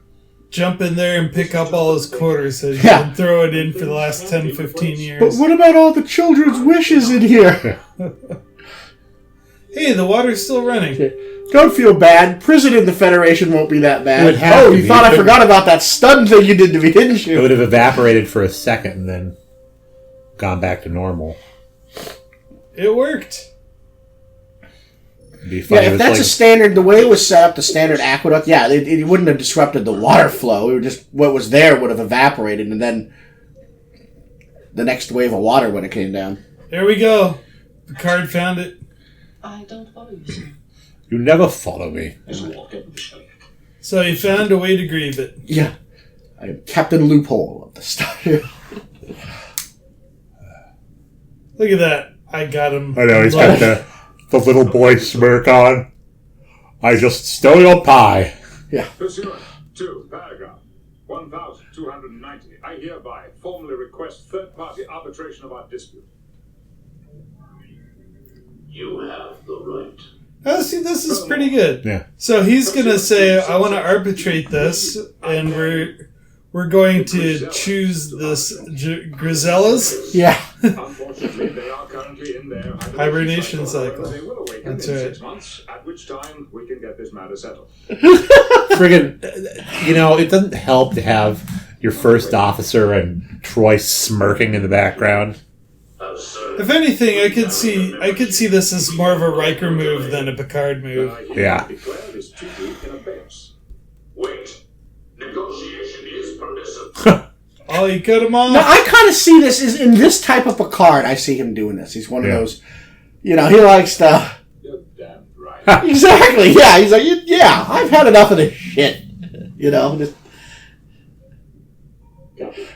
jump in there and pick up all his quarters so he can throw it in for the last 10, 15 years. But what about all the children's wishes in here? Hey, the water's still running. Don't feel bad. Prison in the Federation won't be that bad. Oh, you thought I forgot about that stun thing you did to me, didn't you? It would have evaporated for a second and then gone back to normal. It worked. If that's a standard, the way it was set up, the standard aqueduct, it wouldn't have disrupted the water flow. It would just, what was there would have evaporated, and then the next wave of water when it came down. There we go. Picard found it. I don't follow you, sir. You never follow me. So he found a way to grieve it. Yeah. I am Captain Loophole of the Star. Look at that. I got him. I know, he's got the little boy smirk on. I just stole your pie. Yeah. Pursuant to paragraph 1290, I hereby formally request third-party arbitration of our dispute. You have the right. Oh, see, this is pretty good. Yeah. So he's going to say, I want to arbitrate this, and we're going to choose this Grisellas. Yeah. Unfortunately, they are currently in their hibernation cycle. They will awaken That's in right. 6 months, at which time we can get this matter settled. Friggin', it doesn't help to have your first officer and Troy smirking in the background. If anything, I could see this as more of a Riker move than a Picard move. Yeah. Wait. Negotiation is permissive. Oh, you cut him off? Now, I kind of see this is in this type of Picard. I see him doing this. He's one of those, he likes to... You're damn right. Exactly, yeah. He's like, I've had enough of this shit. Just... Captain,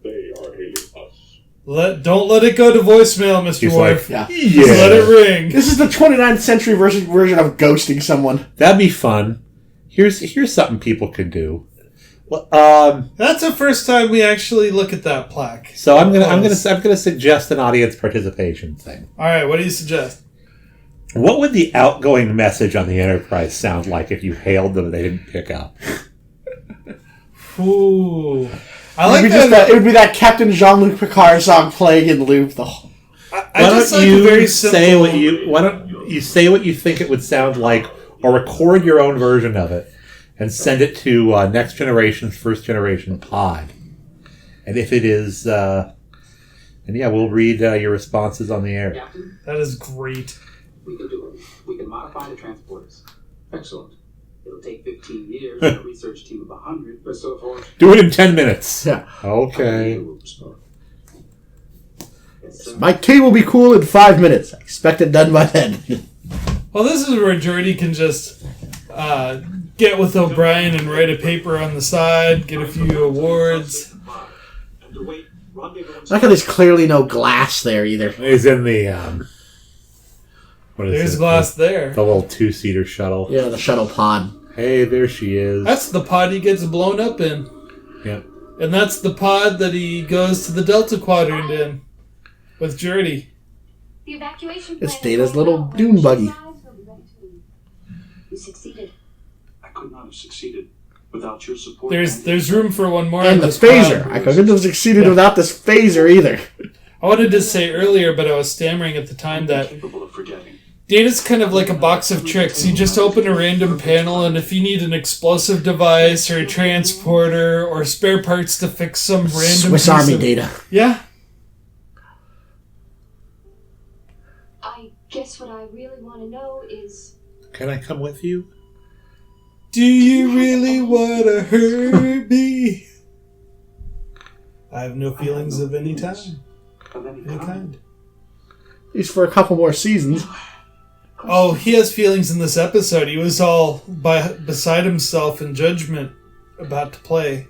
they are hailing us. Don't let it go to voicemail, Mr. Worf. Like, Just let it ring. This is the 29th century version of ghosting someone. That'd be fun. Here's something people could do. Well, that's the first time we actually look at that plaque. So I'm gonna suggest an audience participation thing. All right, what do you suggest? What would the outgoing message on the Enterprise sound like if you hailed them and they didn't pick up? Ooh, I like that. It would be that Captain Jean-Luc Picard song playing in loop the whole. Why don't you say what you think it would sound like, or record your own version of it and send it to Next Generation's First Generation Pod. And if it is, we'll read your responses on the air. Captain, that is great. We can do it. We can modify the transporters. Excellent. It'll take 15 years and a research team of 100. But so far, do it in 10 minutes. Yeah. Okay. My tea will be cool in 5 minutes. I expect it done by then. Well, this is where Geordi can just get with O'Brien and write a paper on the side, get a few awards. Like how there's clearly no glass there either. He's in the there's glass there. The little 2-seater shuttle. Yeah, the shuttle pod. Hey, there she is. That's the pod he gets blown up in. Yep. And that's the pod that he goes to the Delta Quadrant in with Geordi. The evacuation It's Data's little dune buggy. You succeeded. I could not have succeeded without your support. There's room for one more. And the phaser. I couldn't have succeeded without this phaser either. I wanted to say earlier, but I was stammering at the time that Data's kind of like a box of tricks. You just open a random panel, and if you need an explosive device or a transporter or spare parts to fix some random Swiss Army Data. Yeah. I guess what I really want to know is... Can I come with you? Do you really want to hurt me? I have no feelings of any time. Of any kind. At least for a couple more seasons. Oh, he has feelings in this episode. He was all beside himself in judgment about to play.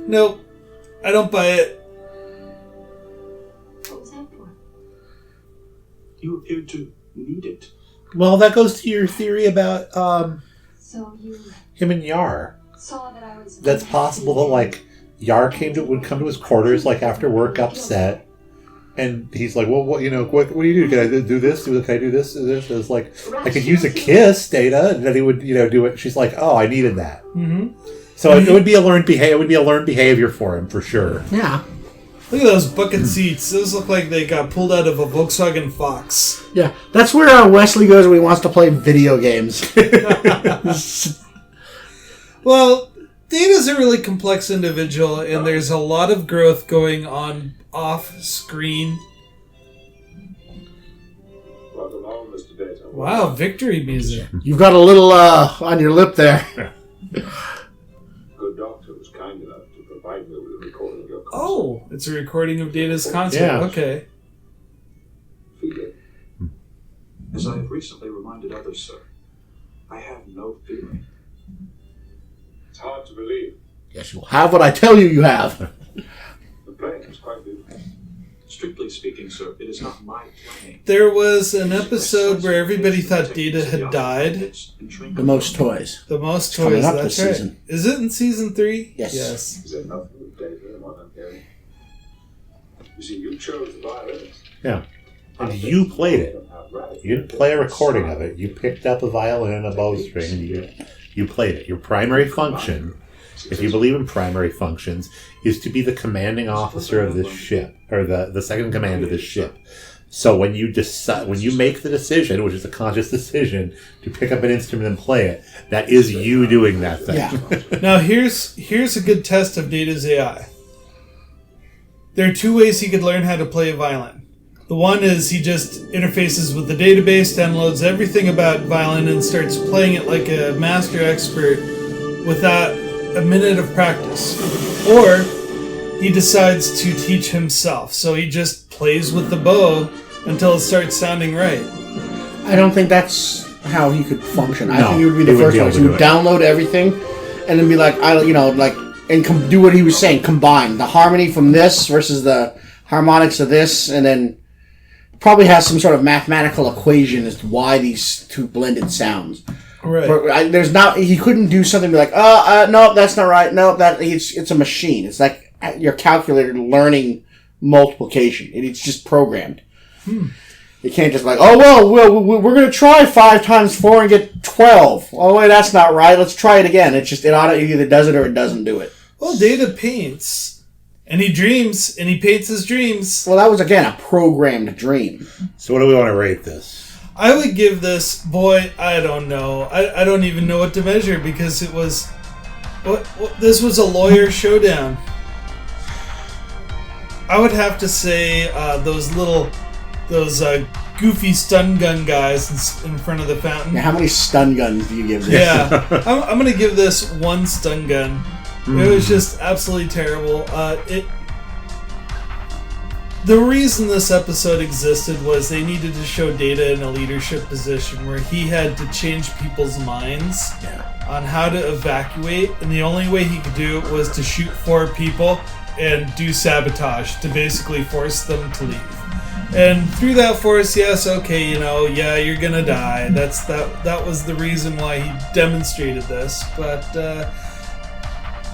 Nope. I don't buy it. What was that for? You appeared to need it. Well, that goes to your theory about So you him and Yar. saw that I was... That's possible that, like, Yar would come to his quarters, like, after work, upset, and he's like, well, what do you do? Can I do this? Can I do this? It's like, I could use a kiss, Data, and then he would, do it. She's like, oh, I needed that. Mm-hmm. So it would be a learned behavior. It would be a learned behavior for him, for sure. Yeah. Look at those bucket seats. Those look like they got pulled out of a Volkswagen Fox. Yeah, that's where Wesley goes when he wants to play video games. Well, Data's a really complex individual, and there's a lot of growth going on off-screen. Welcome home, Mr. Data. Wow, victory music. You've got a little on your lip there. Good doctor was kind enough to provide me with a recording of your concert. Oh, it's a recording of Data's concert. Yeah. Okay. Feel it. As I have recently reminded others, sir, I have no feeling. It's hard to believe. Yes, you'll have what I tell you have. The playing was quite beautiful. Strictly speaking, sir, it is not my playing. There was an episode where everybody thought Data had died. The most toys. The most Coming toys, up that's this right. season. Is it in season 3? Yes. Yes. Is there nothing with Data in what I'm hearing? You see, you chose the violins. Yeah. And you played it. You didn't play a recording of it. You picked up a violin and a bowstring and you played it. Your primary function, if you believe in primary functions, is to be the commanding officer of this ship, or the second in command of this ship. So when you make the decision, which is a conscious decision, to pick up an instrument and play it, that is you doing that thing. Yeah. Now here's a good test of Data's AI. There are 2 ways he could learn how to play a violin. The one is he just interfaces with the database, downloads everything about violin, and starts playing it like a master expert without a minute of practice. Or he decides to teach himself. So he just plays with the bow until it starts sounding right. I don't think that's how he could function. I No, think he would be he the wouldn't first be one. able He to would do it. download everything and then be like, do what he was saying, combine the harmony from this versus the harmonics of this, and then probably has some sort of mathematical equation as to why these two blended sounds. Right. But he couldn't do something like, no, that's not right. No, it's a machine. It's like your calculator learning multiplication. It's just programmed. You can't just we're going to try 5 times 4 and get 12. Oh, wait, that's not right. Let's try it again. It either does it or it doesn't do it. Well, Data paints. And he dreams, and he paints his dreams. Well, that was, again, a programmed dream. So what do we want to rate this? I would give this, I don't know. I don't even know what to measure, because it was... this was a lawyer showdown. I would have to say those goofy stun gun guys in front of the fountain. Now, how many stun guns do you give this? Yeah, I'm going to give this 1 stun gun. It was just absolutely terrible. The reason this episode existed was they needed to show Data in a leadership position where he had to change people's minds on how to evacuate, and the only way he could do it was to shoot 4 people and do sabotage to basically force them to leave. And through that force, yes, okay, you're gonna die. That was the reason why he demonstrated this, but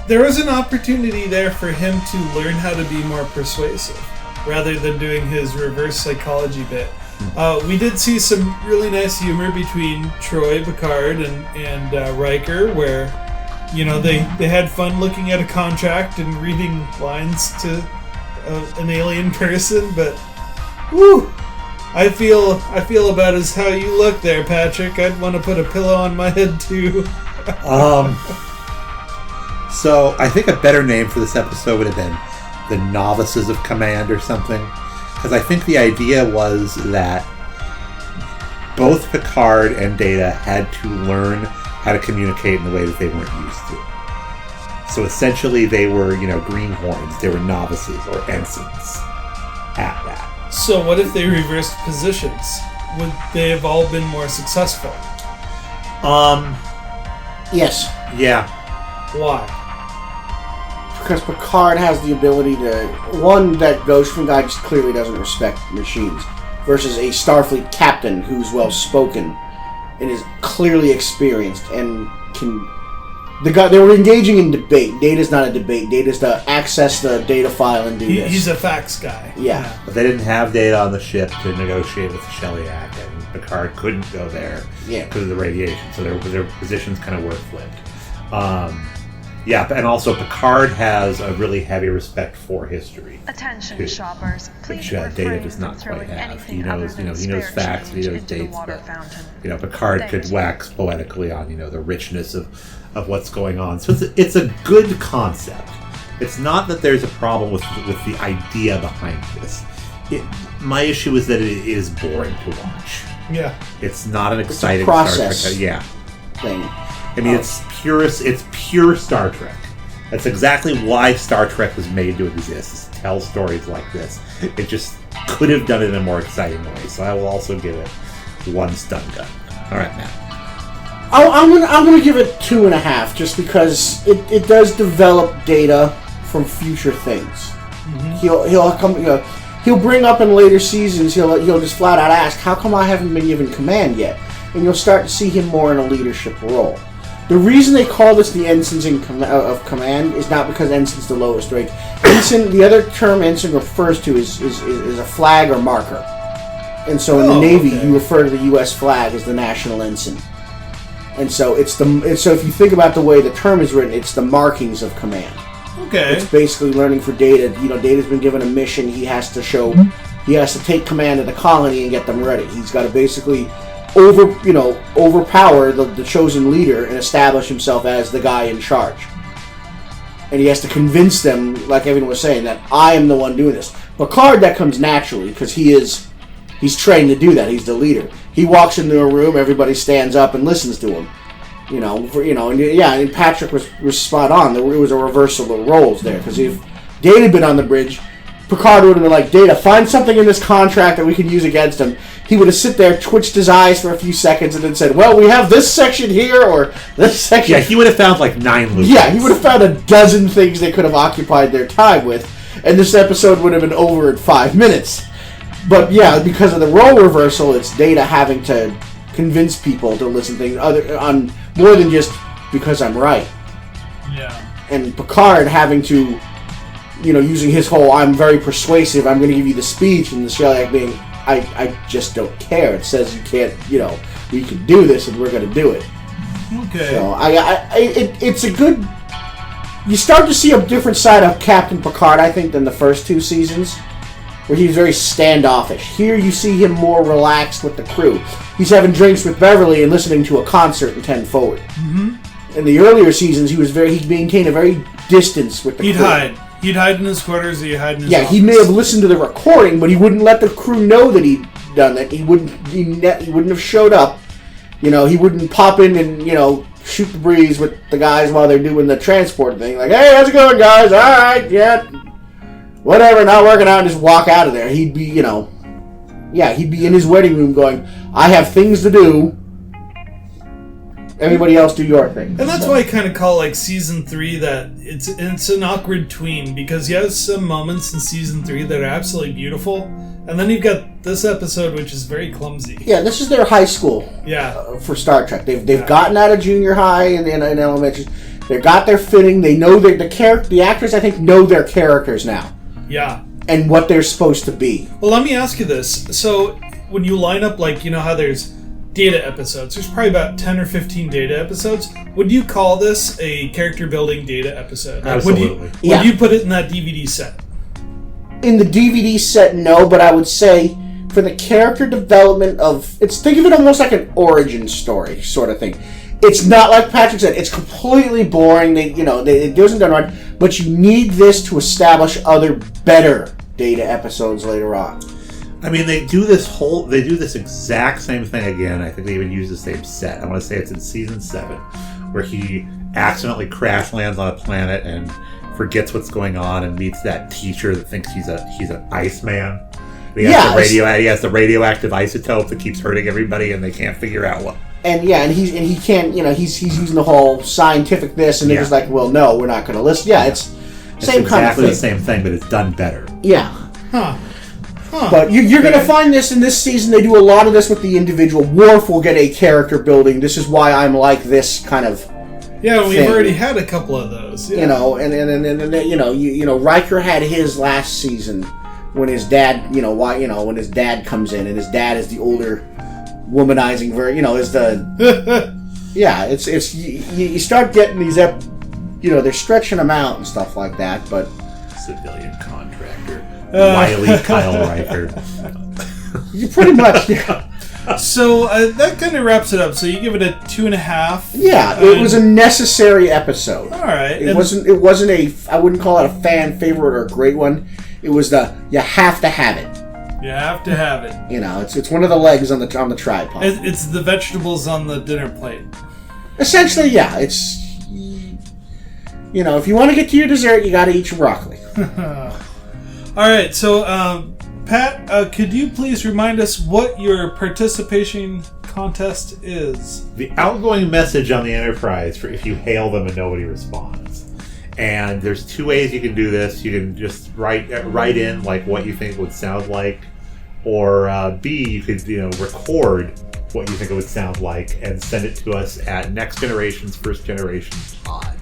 there was an opportunity there for him to learn how to be more persuasive, rather than doing his reverse psychology bit. We did see some really nice humor between Troy, Picard, and Riker, where, they had fun looking at a contract and reading lines to an alien person, but whew, I feel about as how you look there, Patrick. I'd want to put a pillow on my head too. So I think a better name for this episode would have been The Novices of Command or something. Because I think the idea was that both Picard and Data had to learn how to communicate in a way that they weren't used to. So essentially they were, greenhorns. They were novices or ensigns at that. So what if they reversed positions? Would they have all been more successful? Yes. Yeah. Why? Because Picard has the ability to... One, that Ghost from guy just clearly doesn't respect machines, versus a Starfleet captain who's well-spoken and is clearly experienced and can... They were engaging in debate. Data's not a debate. Data's to access the data file and do this. He's a facts guy. Yeah. But they didn't have Data on the ship to negotiate with the Shellyak, and Picard couldn't go there because of the radiation. So their positions kind of were flipped. And also Picard has a really heavy respect for history. Attention, shoppers. Please which Data does not quite have. He knows facts, he knows dates, but Picard could wax poetically on the richness of what's going on. So it's a good concept. It's not that there's a problem with the idea behind this. My issue is that it is boring to watch. Yeah. It's not an exciting process Star Trek. Yeah. Thing. I mean, it's pure Star Trek. That's exactly why Star Trek was made to exist, is to tell stories like this. It just could have done it in a more exciting way. So I will also give it 1 stun gun. All right, Matt. I'm gonna give it 2.5, just because it does develop Data from future things. Mm-hmm. He'll bring up in later seasons. He'll just flat out ask, "How come I haven't been given command yet?" And you'll start to see him more in a leadership role. The reason they call this the Ensigns of Command is not because Ensign's the lowest rank. Ensign, the other term Ensign refers to is a flag or marker. And so in the Navy, you refer to the U.S. flag as the national ensign. And so so if you think about the way the term is written, it's the markings of command. Okay. It's basically learning for Data. Data's been given a mission. He has to take command of the colony and get them ready. He's got to basically overpower the chosen leader and establish himself as the guy in charge. And he has to convince them, like everyone was saying, that I am the one doing this. Picard, that comes naturally because he's trained to do that. He's the leader. He walks into a room, everybody stands up and listens to him. And Patrick was spot on. There was a reversal of roles there, because if Data had been on the bridge, Picard would have been like, "Data, find something in this contract that we can use against him." He would have sit there, twitched his eyes for a few seconds, and then said, "Well, we have this section here, or this section." Yeah, he would have found like 9 loopholes. Yeah, he would have found a dozen things they could have occupied their time with, and this episode would have been over in 5 minutes. But yeah, because of the role reversal, it's Data having to convince people to listen to things on more than just because I'm right. Yeah. And Picard having to, using his whole "I'm very persuasive, I'm going to give you the speech," and the Shellyak being, I just don't care. It says you can't, we can do this and we're going to do it. Okay. So it's a good. You start to see a different side of Captain Picard, I think, than the first 2 seasons, where he's very standoffish. Here you see him more relaxed with the crew. He's having drinks with Beverly and listening to a concert in 10 Forward. Mm-hmm. In the earlier seasons, he maintained a very distance with the crew. He'd hide in his quarters, or he'd hide in his office. He may have listened to the recording, but he wouldn't let the crew know that he'd done that. He wouldn't have showed up. He wouldn't pop in and, shoot the breeze with the guys while they're doing the transport thing. Like, "Hey, how's it going, guys? All right, yeah. Whatever, not working out," and just walk out of there. He'd be, he'd be in his wedding room going, "I have things to do. Everybody else do your thing." And that's why I kind of call season 3 that it's an awkward tween, because he has some moments in season 3 that are absolutely beautiful, and then you've got this episode which is very clumsy. Yeah, this is their high school. Yeah. For Star Trek, they've gotten out of junior high and elementary. They got their fitting. They know the actors, I think, know their characters now. Yeah. And what they're supposed to be. Well, let me ask you this. So, when you line up, how there's Data episodes, there's probably about 10 or 15 Data episodes. Would you call this a character-building Data episode? Absolutely. Would you put it in that DVD set? In the DVD set, no, but I would say for the character development think of it almost like an origin story sort of thing. It's not like Patrick said, it's completely boring. It doesn't done right, but you need this to establish other better Data episodes later on. I mean, they do this exact same thing again. I think they even use the same set. I want to say it's in season 7, where he accidentally crash lands on a planet and forgets what's going on and meets that teacher that thinks he's an Iceman. He has the radioactive isotope that keeps hurting everybody, and they can't figure out what. And he can't. He's using the whole scientific this, and they're just like, well, no, we're not going to listen. Yeah, it's same kind of thing. Exactly the same thing, but it's done better. Yeah. Huh. But you're going to find this in this season. They do a lot of this with the individual. Worf will get a character building. This is why I'm like this kind of. Yeah, we've already had a couple of those. Yeah. And Riker had his last season when his dad, when his dad comes in, and his dad is the older, womanizing version. Is the. Yeah, it's you start getting these they're stretching them out and stuff like that, but. Civilian contractor. Wily Kyle Riker. You pretty much, yeah. So that kind of wraps it up. So you give it a 2.5. Yeah, it was a necessary episode. All right, it wasn't I wouldn't call it a fan favorite or a great one. It was you have to have it. You have to have it. It's one of the legs on the tripod. It's the vegetables on the dinner plate. Essentially, yeah. It's if you want to get to your dessert, you got to eat your broccoli. All right, so Pat, could you please remind us what your participation contest is? The outgoing message on the Enterprise for if you hail them and nobody responds. And there's two ways you can do this. You can just write in like what you think it would sound like, or B, you could record what you think it would sound like and send it to us at Next Generation's First Generation Pod.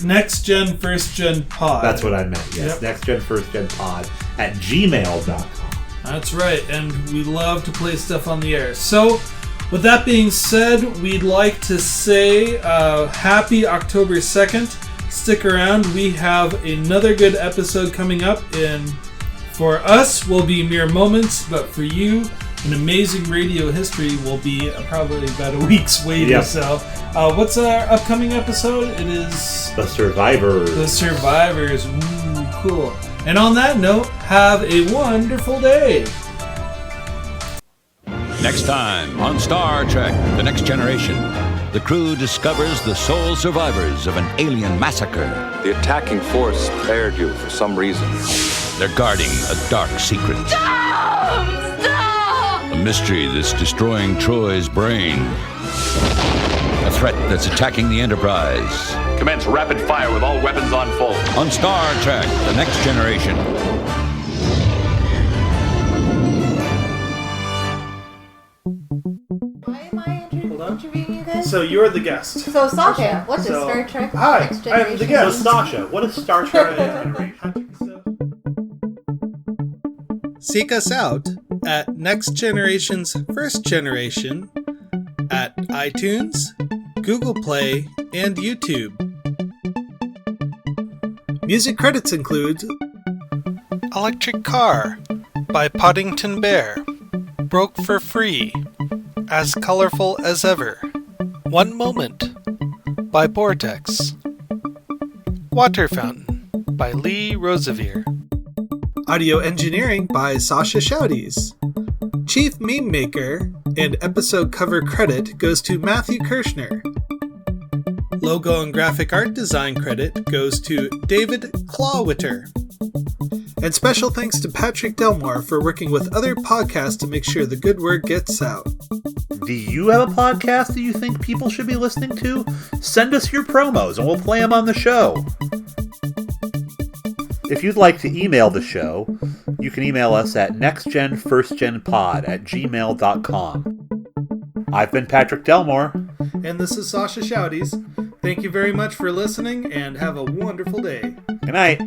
Next Gen First Gen Pod. That's what I meant, yes. Yep. Next Gen First Gen Pod at gmail.com. That's right, and we love to play stuff on the air. So, with that being said, we'd like to say happy October 2nd. Stick around, we have another good episode coming up, and for us will be mere moments, but for you, an amazing radio history will be probably about a week's wait or so. What's our upcoming episode? It is... The Survivors. The Survivors. Ooh, cool. And on that note, have a wonderful day. Next time on Star Trek: The Next Generation, the crew discovers the sole survivors of an alien massacre. The attacking force spared you for some reason. They're guarding a dark secret. Stop! A mystery that's destroying Troy's brain. A threat that's attacking the Enterprise. Commence rapid fire with all weapons on full. On Star Trek: The Next Generation. Why am I interviewing you guys? So you're the guest. So Sascha, what's a Star Trek Hi, Next Generation? I'm the guest. So Sascha, what is Star Trek Next Generation? Seek us out at Next Generation's First Generation at iTunes, Google Play, and YouTube. Music credits include Electric Car by Poddington Bear, Broke for Free, As Colorful as Ever, One Moment by Vortex, Water Fountain by Lee Rosevere. Audio engineering by Sascha Shouties. Chief Meme Maker and episode cover credit goes to Matthew Kirshner. Logo and graphic art design credit goes to David Clawwitter. And special thanks to Patrick Delmore for working with other podcasts to make sure the good word gets out. Do you have a podcast that you think people should be listening to? Send us your promos and we'll play them on the show. If you'd like to email the show, you can email us at nextgenfirstgenpod@gmail.com. I've been Patrick Delmore. And this is Sascha Shouties. Thank you very much for listening and have a wonderful day. Good night.